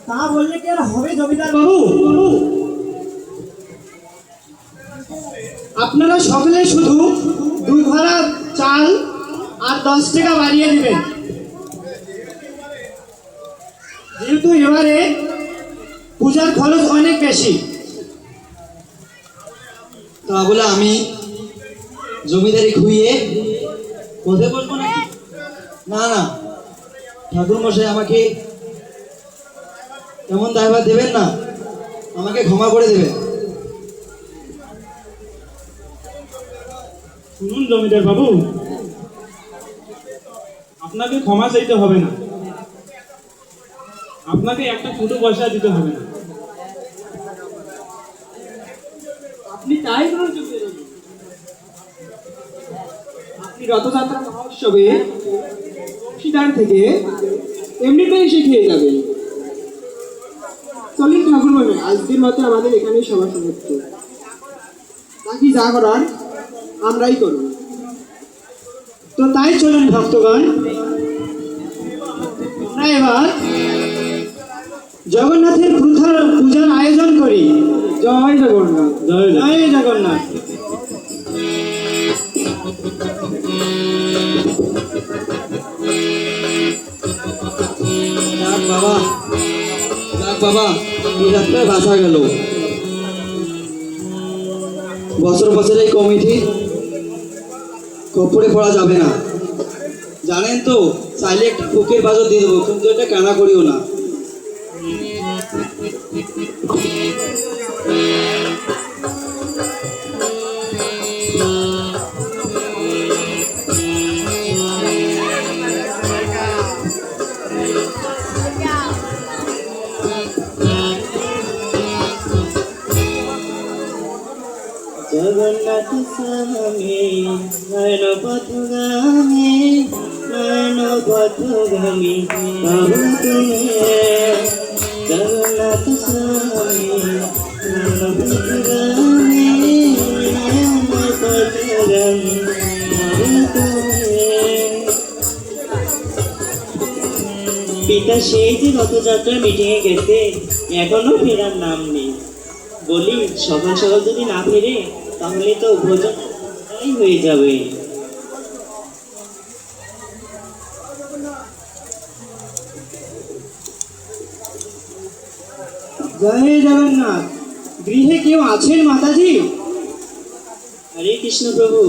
তা বললে কি আর হবে জমিদার বাবু? আপনারা সকলে শুধু 2 ভাড়া চাল আর 10 টাকা বাড়িয়ে দিবেন, যেহেতু এবারে পূজার খরচ অনেক বেশি। তাহলে আমি জমিদারি খুইয়ে পথে বসবো নাকি? না না, ঠাকুর মশাই আমাকে এমন দায়ভার দেবেন না, আমাকে ক্ষমা করে দেবেন। শুনুন জমিদার বাবু, আপনাকে ক্ষমা চাইতে হবে না, আপনাকে একটা ছোটো পয়সা দিতে হবে না। আপনি তাই বলুন, আপনি রথযাত্রা মহোৎসবে সিদার থেকে এমনিতেই শিখিয়ে যাবেন। চলুন ঠাকুর মশাই, আজকের মতো আমাদের এখানেই সভা সমাপ্ত। বাকি যা করার আমরাই করব। তো তাই চলুন ভক্তগণ, আমরা এবার জগন্নাথের পূজার আয়োজন করি। জয় জগন্নাথ। জয় জয় জগন্নাথ। যাক বাবা, যাক বাবা, এই যাত্রায় বাঁচা গেল। বছর বছর এই কমিটি খপ্পরে পড়া যাবে না। জানেন তো, চাইলে একটা বুকের বাজার দিয়ে দেবো, কিন্তু এটা কানা করিও না। জগন্নাথ স্বামী নয়নপথগামী, নয়নপথগামী বাবু তুমি। জগন্নাথ স্বামী নয়নপথগামী, নয়নপথগামী বাবু তুমি। পিতা সেই যে রথযাত্রার মিটিংয়ে গেছে, এখনো ফেরার নাম নেই। বলি সকাল সকাল যদি না ফিরে তাহলে তো ভোজন হয়ে যাবে। জয় জগন্নাথ। গৃহে কেউ আছেন মাতাজি? হরে কৃষ্ণ প্রভু।